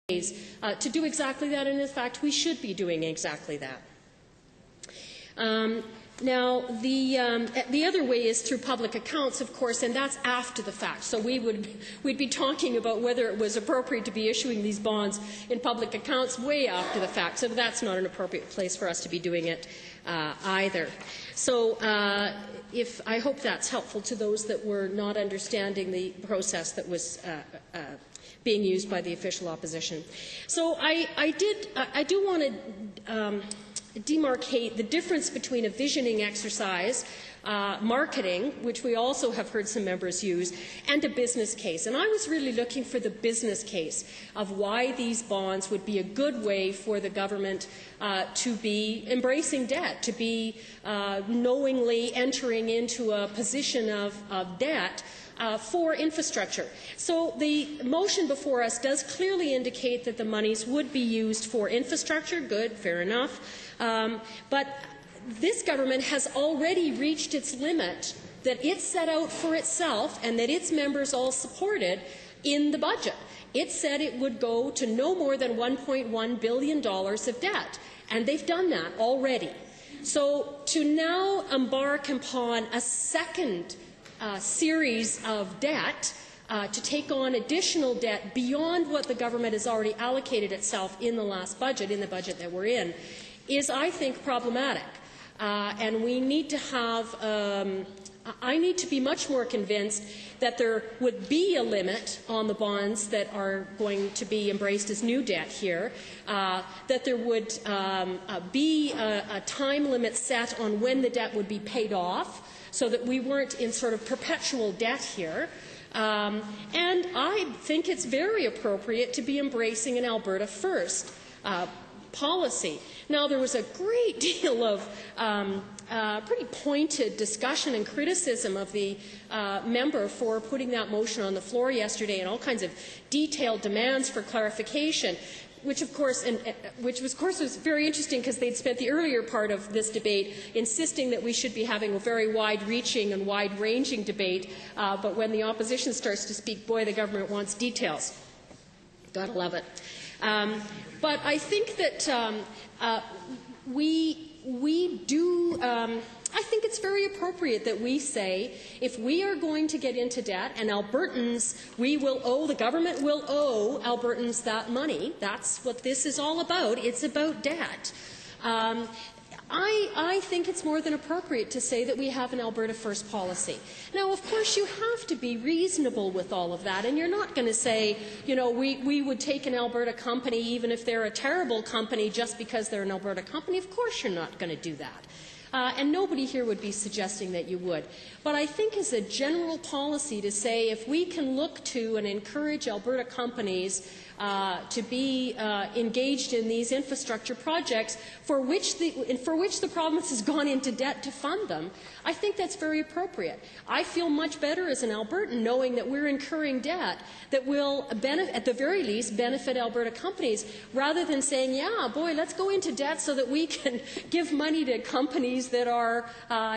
to do exactly that, and in fact we should be doing exactly that. Now, the other way is through public accounts, of course, and that's after the fact. So we'd be talking about whether it was appropriate to be issuing these bonds in public accounts way after the fact. So that's not an appropriate place for us to be doing it either. So I hope that's helpful to those that were not understanding the process that was being used by the official opposition. So I do want to demarcate the difference between a visioning exercise, marketing, which we also have heard some members use, and a business case. And I was really looking for the business case of why these bonds would be a good way for the government to be embracing debt, to be knowingly entering into a position of debt for infrastructure. So the motion before us does clearly indicate that the monies would be used for infrastructure. Good, fair enough. But this government has already reached its limit that it set out for itself and that its members all supported in the budget. It said it would go to no more than $1.1 billion of debt, and they've done that already. So to now embark upon a second series of debt, to take on additional debt beyond what the government has already allocated itself in the last budget, in the budget that we're in, is, I think, problematic. And we need to have, I need to be much more convinced that there would be a limit on the bonds that are going to be embraced as new debt here, that there would be a time limit set on when the debt would be paid off, so that we weren't in sort of perpetual debt here. And I think it's very appropriate to be embracing an Alberta First policy. Now, there was a great deal of pretty pointed discussion and criticism of the member for putting that motion on the floor yesterday, and all kinds of detailed demands for clarification, which of course was very interesting, because they'd spent the earlier part of this debate insisting that we should be having a very wide-reaching and wide-ranging debate, but when the opposition starts to speak, boy, the government wants details. Gotta love it. But I think that we do. I think it's very appropriate that we say, if we are going to get into debt, and Albertans, we will owe, the government will owe Albertans that money. That's what this is all about. It's about debt. I think it's more than appropriate to say that we have an Alberta First policy. Now, of course, you have to be reasonable with all of that, and you're not going to say, you know, we would take an Alberta company even if they're a terrible company just because they're an Alberta company. Of course you're not going to do that. And nobody here would be suggesting that you would. But I think as a general policy to say, if we can look to and encourage Alberta companies to be engaged in these infrastructure projects for which the province has gone into debt to fund them, I think that's very appropriate. I feel much better as an Albertan knowing that we're incurring debt that will, at the very least, benefit Alberta companies, rather than saying, yeah, boy, let's go into debt so that we can give money to companies that are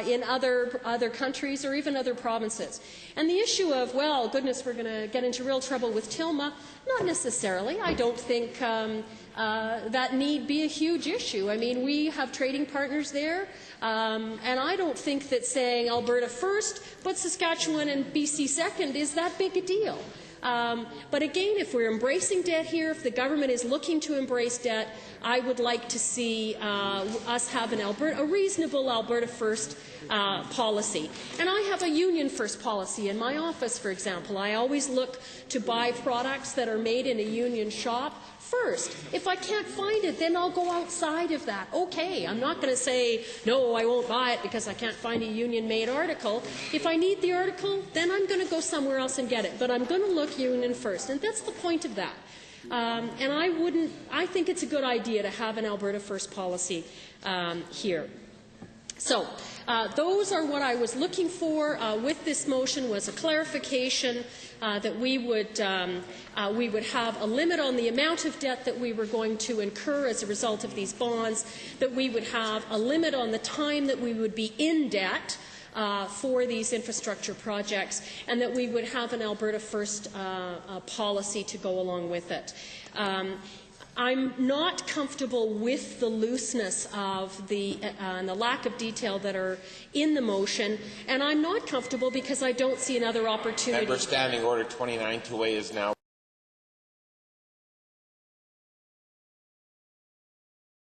in other countries or even other provinces. And the issue of, well, goodness, we're going to get into real trouble with Tilma, not necessarily. I don't think that need be a huge issue. I mean, we have trading partners there, and I don't think that saying Alberta first, but Saskatchewan and BC second is that big a deal. But again, if we're embracing debt here, if the government is looking to embrace debt, I would like to see us have a reasonable Alberta First policy. And I have a Union First policy in my office, for example. I always look to buy products that are made in a union shop first. If I can't find it, then I'll go outside of that. Okay, I'm not going to say, no, I won't buy it because I can't find a union-made article. If I need the article, then I'm going to go somewhere else and get it. But I'm going to look union first, and that's the point of that. And I think it's a good idea to have an Alberta First policy here. So those are what I was looking for with this motion, was a clarification that we would have a limit on the amount of debt that we were going to incur as a result of these bonds, that we would have a limit on the time that we would be in debt, for these infrastructure projects, and that we would have an Alberta First policy to go along with it. I'm not comfortable with the looseness of and the lack of detail that are in the motion, and I'm not comfortable because I don't see another opportunity. Member Standing Order 29-2A is now